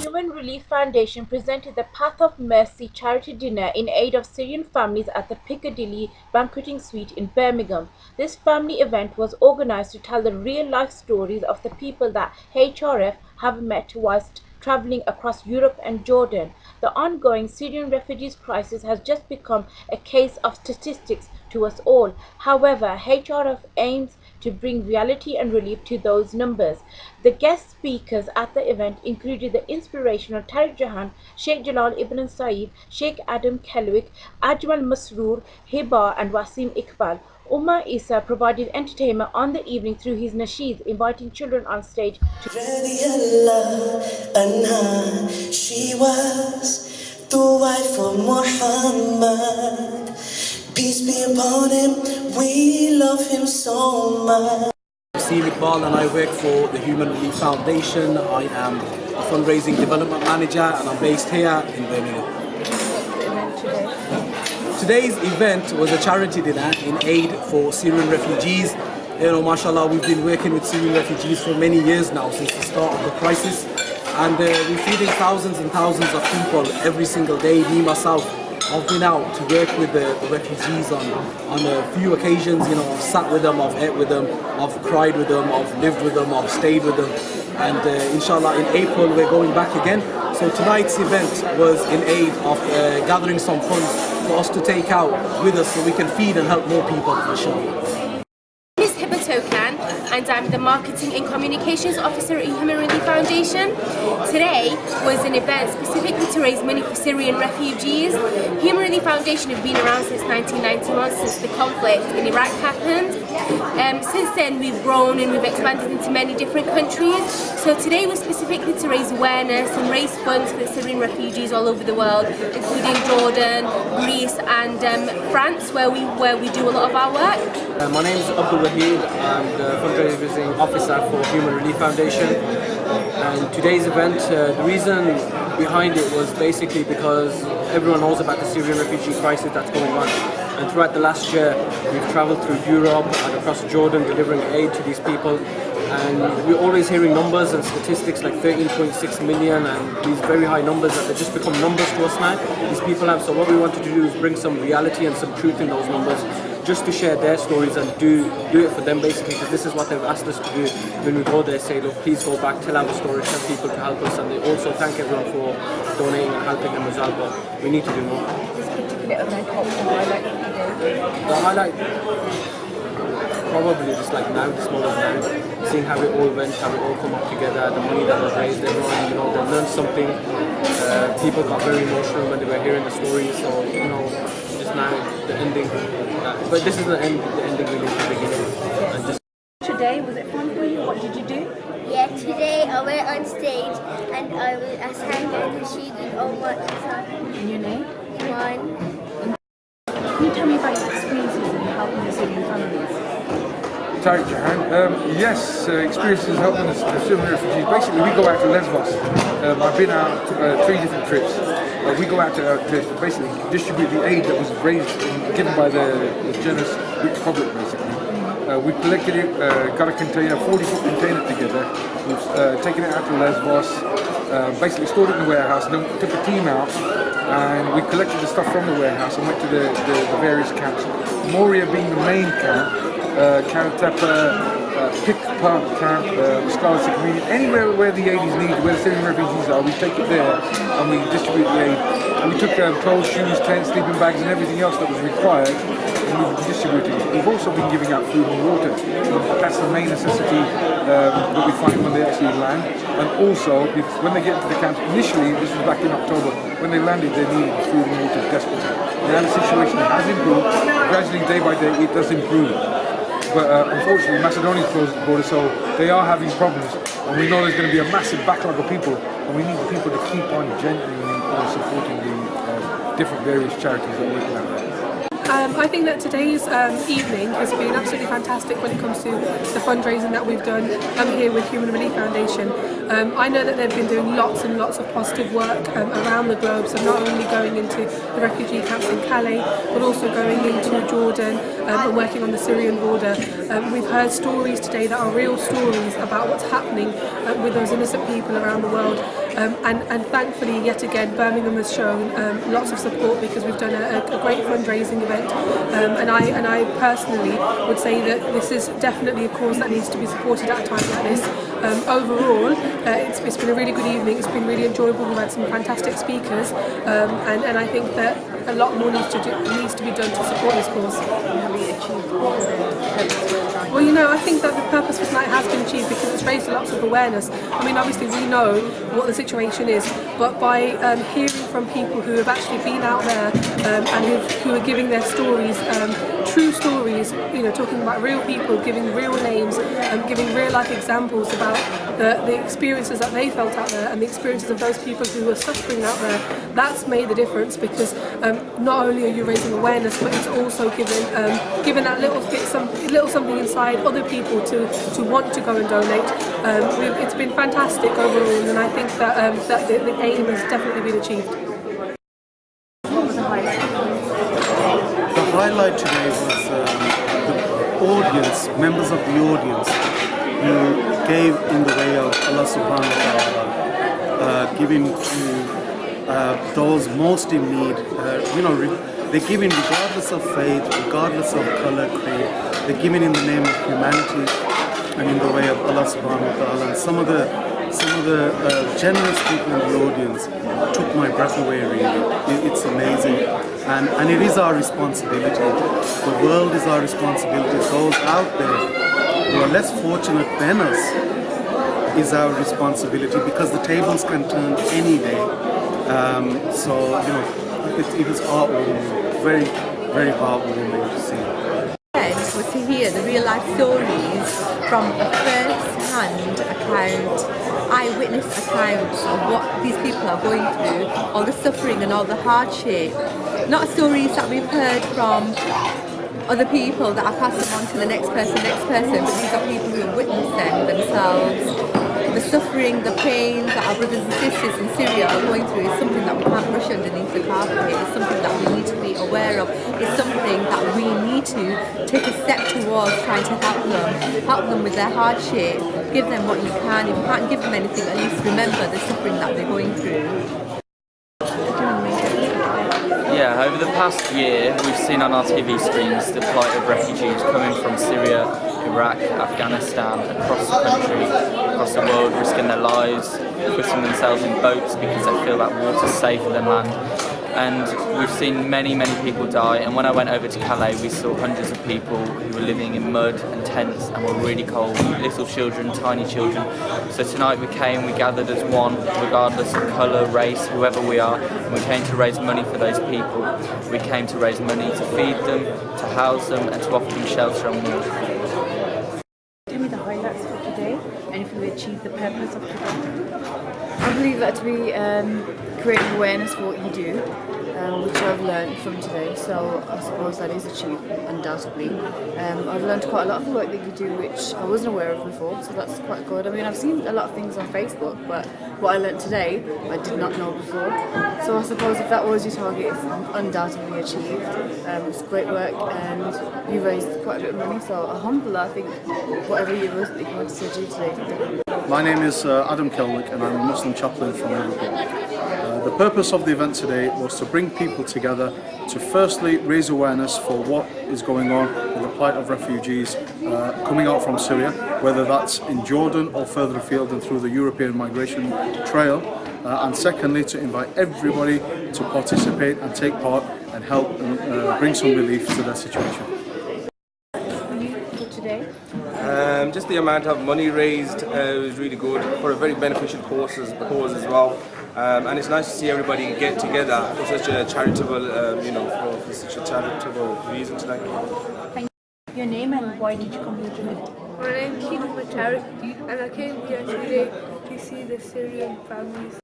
Human Relief Foundation presented the Path of Mercy charity dinner in aid of Syrian families at the Piccadilly Banqueting Suite in Birmingham. This family event was organized to tell the real-life stories of the people that HRF have met whilst traveling across Europe and Jordan. The ongoing Syrian refugees crisis has just become a case of statistics to us all. However, HRF aims to bring reality and relief to those numbers. The guest speakers at the event included the inspirational Tariq Jahan, Sheikh Jalal Ibn Saeed, Sheikh Adam Kelwick, Ajmal Masroor, Hiba and Wasim Iqbal. Umar Isa provided entertainment on the evening through his nasheeds, inviting children on stage to she was the wife of Muhammad. Peace be upon him, we love him so much. I'm Iqbal and I work for the Human Relief Foundation. I am a fundraising development manager and I'm based here in Birmingham. Today's event was a charity dinner in aid for Syrian refugees. You know, mashallah, we've been working with Syrian refugees for many years now, since the start of the crisis. And we're feeding thousands and thousands of people every single day. Me, myself, I've been out to work with the refugees on a few occasions. You know, I've sat with them, I've ate with them, I've cried with them, I've lived with them, I've stayed with them. And inshallah, in April, we're going back again. So tonight's event was in aid of gathering some funds for us to take out with us so we can feed and help more people, inshallah. And I'm the Marketing and Communications Officer at Human Relief Foundation. Today was an event specifically to raise money for Syrian refugees. Human Relief Foundation have been around since 1991, since the conflict in Iraq happened. Since then we've grown and we've expanded into many different countries. So today was specifically to raise awareness and raise funds for Syrian refugees all over the world, including Jordan, Greece and France, where we do a lot of our work. My name is Abdul Wahid. I'm the fundraising officer for Human Relief Foundation. And today's event, the reason behind it was basically because everyone knows about the Syrian refugee crisis that's going on. And throughout the last year, we've travelled through Europe and across Jordan delivering aid to these people. And we're always hearing numbers and statistics like 13.6 million and these very high numbers that they just become numbers to us now. These people have. So what we wanted to do is bring some reality and some truth in those numbers, just to share their stories and do it for them basically, because this is what they've asked us to do. When we go there, say, look, please go back, tell our stories, tell people to help us, and they also thank everyone for donating and helping them as well, but we need to do more. this particular event, what highlight today? The highlight, probably just like now, this moment now, seeing how it all went, how it all come up together, the money that was raised, everyone, you know, they learned something. People got very emotional when they were hearing the stories, so, you know, just now, the ending. But this is the ending really is the beginning. And just Today, was it fun for you? What did you do? Yeah, today I went on stage and I sang and she did all my song. And your name? One. Can you tell me about your experiences in helping the Syrian families? Tariq Jahan. Yes, experiences helping the Syrian refugees. Basically, we go out to Lesbos. I've been out 3 different trips. We go out to basically distribute the aid that was raised and given by the generous Greek public, basically. We collected it, got a container, 40-foot container together. We've taken it out to Lesbos, basically stored it in the warehouse, and then we took a team out and we collected the stuff from the warehouse and went to the various camps. Moria being the main camp, Karatepa, Pick-Park camp, Scholarship Community, anywhere where the aid is needed, where the Syrian refugees are, we take it there and we distribute the aid. We took clothes, shoes, tents, sleeping bags and everything else that was required and we distributed it. We've also been giving out food and water. That's the main necessity that we find when they actually land. And also, when they get into the camps, initially, this was back in October, when they landed they needed food and water desperately. Now the situation has improved, gradually day by day it does improve. But unfortunately, Macedonia closed the border, so they are having problems. And we know there's going to be a massive backlog of people, and we need the people to keep on genuinely supporting the different various charities that are working out there. I think that today's evening has been absolutely fantastic when it comes to the fundraising that we've done here with Human Relief Foundation. I know that they've been doing lots and lots of positive work around the globe, so not only going into the refugee camps in Calais, but also going into Jordan and working on the Syrian border. We've heard stories today that are real stories about what's happening with those innocent people around the world. And thankfully, yet again, Birmingham has shown lots of support because we've done a great fundraising event. And I personally would say that this is definitely a cause that needs to be supported at a time like this. Overall, it's been a really good evening. It's been really enjoyable. We've had some fantastic speakers, and I think that a lot more needs to be done to support this cause. Well, you know, I think that the purpose for tonight has been achieved because it's raised lots of awareness. I mean, obviously we know what the situation is, but by hearing from people who have actually been out there and who are giving their stories, true stories, you know, talking about real people, giving real names, giving real life examples about the experiences that they felt out there and the experiences of those people who were suffering out there, that's made the difference because not only are you raising awareness, but it's also giving that little something inside other people to want to go and donate. It's been fantastic overall, and I think that the aim has definitely been achieved. What was the highlight? The highlight today was the audience, members of the audience, who gave in the way of Allah subhanahu wa ta'ala, giving to those most in need. They're giving regardless of faith, regardless of color, creed. They're giving in the name of humanity and in the way of Allah subhanahu wa ta'ala. And some of the generous people in the audience took my breath away, really. It's amazing. And it is our responsibility. The world is our responsibility. Those out there who are less fortunate than us is our responsibility because the tables can turn any day. So, you know, it was heartwarming, very, very heartwarming to see. Was to hear the real life stories from a first-hand account, eyewitness accounts of what these people are going through, all the suffering and all the hardship. Not stories that we've heard from other people that are passing on to the next person, but these are people who have witnessed them themselves. The suffering, the pain that our brothers and sisters in Syria are going through is something that we can't brush underneath the carpet. It's something that we need to be aware of. It's something that we need to take a step towards trying to help them with their hardship, give them what you can. If you can't give them anything, at least remember the suffering that they're going through. Yeah, over the past year we've seen on our TV screens the plight of refugees coming from Syria, Iraq, Afghanistan, across the country, across the world, risking their lives, putting themselves in boats because they feel that water's safer than land. And we've seen many people die, and when I went over to Calais we saw hundreds of people who were living in mud and tents and were really cold, little children, tiny children. So tonight we gathered as one, regardless of colour, race, whoever we are, and we came to raise money for those people. We came to raise money to feed them, to house them and to offer them shelter and warmth. Tell me the highlights for today and if we achieved the purpose of today. I believe that to be creating awareness for what you do, which I've learned from today, so I suppose that is achieved, undoubtedly. I've learned quite a lot of the work that you do which I wasn't aware of before, so that's quite good. I mean, I've seen a lot of things on Facebook, but what I learned today I did not know before, so I suppose if that was your target, it's undoubtedly achieved. It's great work and you raised quite a bit of money, so alhamdulillah, I think whatever you want to do today. My name is Adam Kelnick and I'm a Muslim chaplain from Liverpool. The purpose of the event today was to bring people together to firstly raise awareness for what is going on with the plight of refugees coming out from Syria, whether that's in Jordan or further afield and through the European migration trail, and secondly to invite everybody to participate and take part and help bring some relief to their situation. Just the amount of money raised was really good for a very beneficial cause as well. And it's nice to see everybody get together for such a charitable, for such a charitable reason tonight. Thank you. Your name and why did you come here today? My name is Keith Matari and I came here today to see the Syrian families.